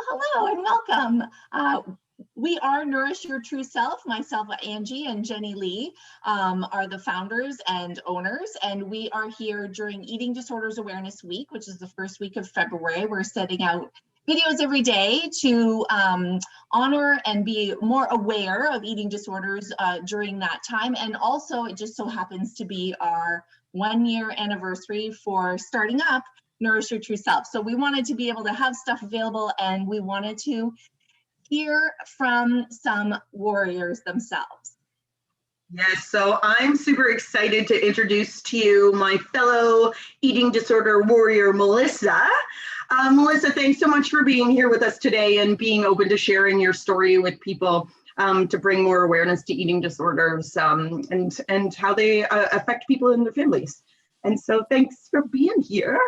Hello and welcome. We are Nourish Your True Self. Myself, Angie, and Jenny Lee are the founders and owners, and we are here during Eating Disorders Awareness Week, which is the first week of February. We're setting out videos every day to honor and be more aware of eating disorders during that time. And also, it just so happens to be our 1-year anniversary for starting up Nourish Your True Self. So we wanted to be able to have stuff available, and we wanted to hear from some warriors themselves. Yes, so I'm super excited to introduce to you my fellow eating disorder warrior, Melissa. Melissa, thanks so much for being here with us today and being open to sharing your story with people to bring more awareness to eating disorders and how they affect people and their families. And so thanks for being here.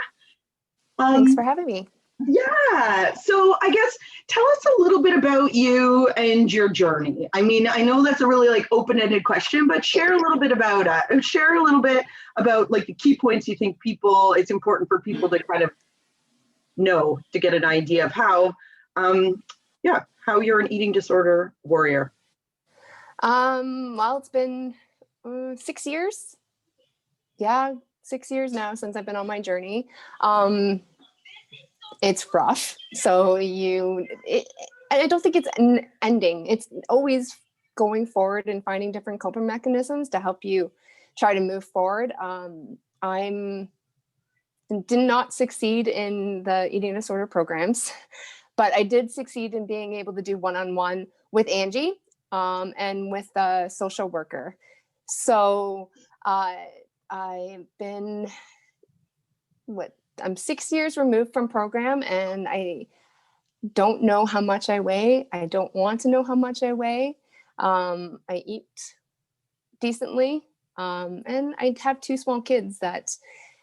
Thanks for having me. Yeah, so I guess tell us a little bit about you and your journey. I mean, I know that's a really open-ended question, but share a little bit about it. Share a little bit about the key points you think it's important for people to kind of know to get an idea of how you're an eating disorder warrior. Well, it's been 6 years. Yeah, 6 years now since I've been on my journey. It's rough. So I don't think it's an ending. It's always going forward and finding different coping mechanisms to help you try to move forward. I did not succeed in the eating disorder programs, but I did succeed in being able to do one-on-one with Angie and with a social worker. So I've been, I'm 6 years removed from program, and I don't know how much I weigh. I don't want to know how much I weigh. I eat decently, and I have 2 small kids that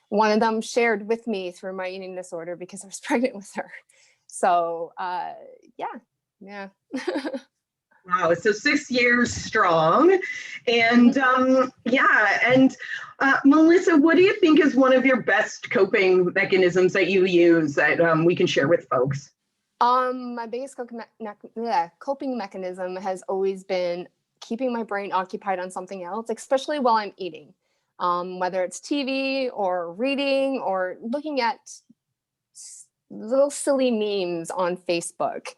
one of them shared with me through my eating disorder because I was pregnant with her. So yeah. Wow, so 6 years strong. And Melissa, what do you think is one of your best coping mechanisms that you use that we can share with folks? My biggest coping mechanism has always been keeping my brain occupied on something else, especially while I'm eating, whether it's TV or reading or looking at little silly memes on Facebook.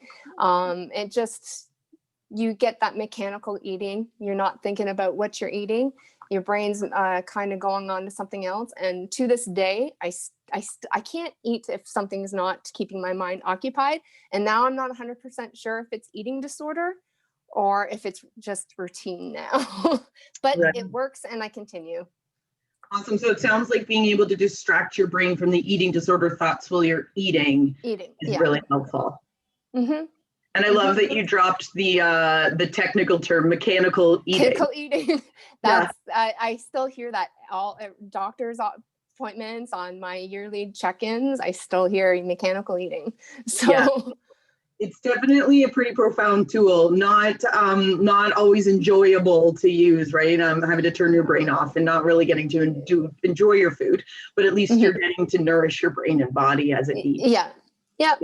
You get that mechanical eating. You're not thinking about what you're eating. Your brain's kind of going on to something else. And to this day, I can't eat if something's not keeping my mind occupied. And now I'm not 100% sure if it's eating disorder or if it's just routine now. But Right. It works, and I continue. Awesome. So it sounds like being able to distract your brain from the eating disorder thoughts while you're eating is really helpful. Mm-hmm. And I love that you dropped the technical term, mechanical eating. Mechanical eating. I still hear that all doctors' appointments, on my yearly check-ins. I still hear mechanical eating. So yeah. It's definitely a pretty profound tool. Not always enjoyable to use, right? Having to turn your brain off and not really getting to enjoy your food, but at least you're getting to nourish your brain and body as it eats. Yeah. Yep.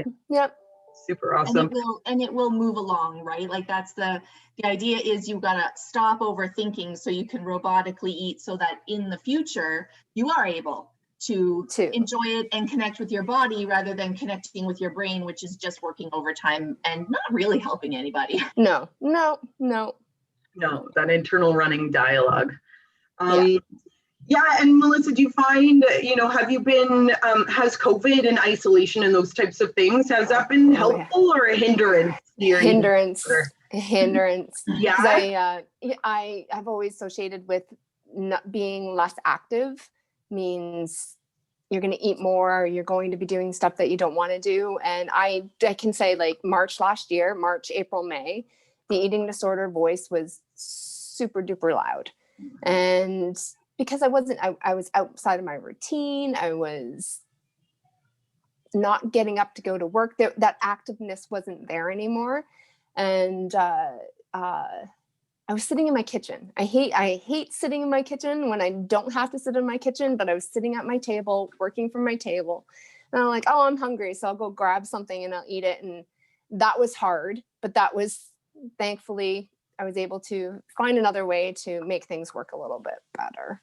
Super awesome. And it will move along, right? That's the idea is you've got to stop overthinking so you can robotically eat, so that in the future you are able to enjoy it and connect with your body rather than connecting with your brain, which is just working overtime and not really helping anybody. No, that internal running dialogue. Yeah, and Melissa, do you find, have you been, has COVID and isolation and those types of things, has that been helpful or a hindrance? Hindrance. Yeah. I've always associated with not being less active means you're going to eat more, you're going to be doing stuff that you don't want to do. And I can say March last year, March, April, May, the eating disorder voice was super duper loud. And because I was outside of my routine. I was not getting up to go to work. That activeness wasn't there anymore. And I was sitting in my kitchen. I hate sitting in my kitchen when I don't have to sit in my kitchen, but I was sitting at my table, working from my table. And I'm like, oh, I'm hungry. So I'll go grab something and I'll eat it. And that was hard, but that was, thankfully, I was able to find another way to make things work a little bit better.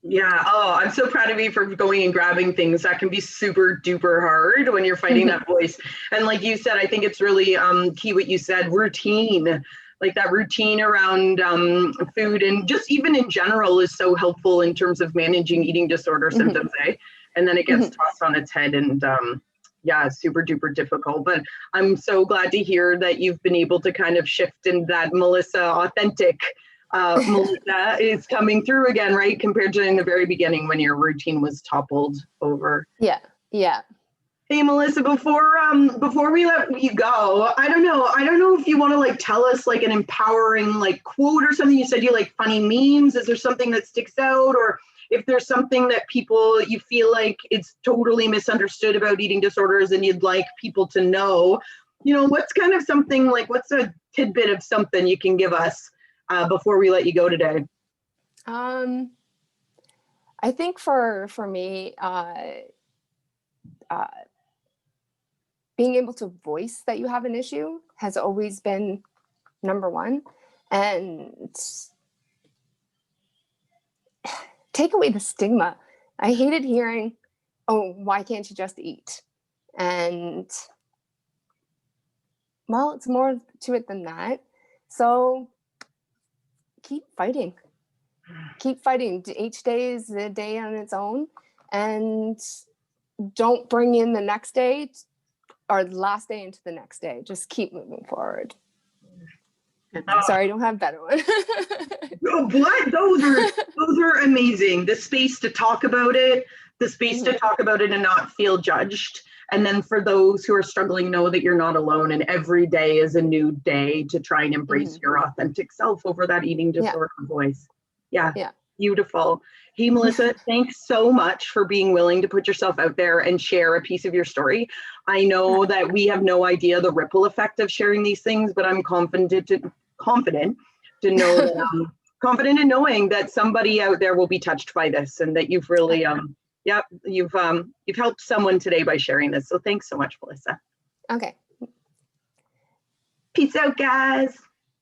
Yeah. Oh, I'm so proud of you for going and grabbing things. That can be super duper hard when you're fighting that voice. And like you said, I think it's really key what you said, routine. Like that routine around food and just even in general is so helpful in terms of managing eating disorder symptoms, eh? And then it gets tossed on its head and yeah, super duper difficult. But I'm so glad to hear that you've been able to kind of shift in that Melissa authentic Melissa is coming through again, right? Compared to in the very beginning when your routine was toppled over. Yeah. Hey, Melissa, before we let you go, I don't know if you want to like tell us like an empowering like quote or something. You said you like funny memes. Is there something that sticks out, or if there's something that people you feel like it's totally misunderstood about eating disorders and you'd like people to know, what's kind of something like what's a tidbit of something you can give us before we let you go today? I think for me, being able to voice that you have an issue has always been number one, and take away the stigma. I hated hearing, "Oh, why can't you just eat?" And well, it's more to it than that. So keep fighting. Each day is a day on its own, and don't bring in the next day or the last day into the next day. Just keep moving forward. Sorry, I don't have a better one. What? Those are amazing. The space to talk about it, and not feel judged. And then for those who are struggling, know that you're not alone, and every day is a new day to try and embrace your authentic self over that eating disorder voice. Yeah. Beautiful. Hey, Melissa, thanks so much for being willing to put yourself out there and share a piece of your story. I know that we have no idea the ripple effect of sharing these things, but I'm confident to know that confident in knowing that somebody out there will be touched by this, and that you've really you've helped someone today by sharing this. So thanks so much, Melissa. Okay. Peace out, guys.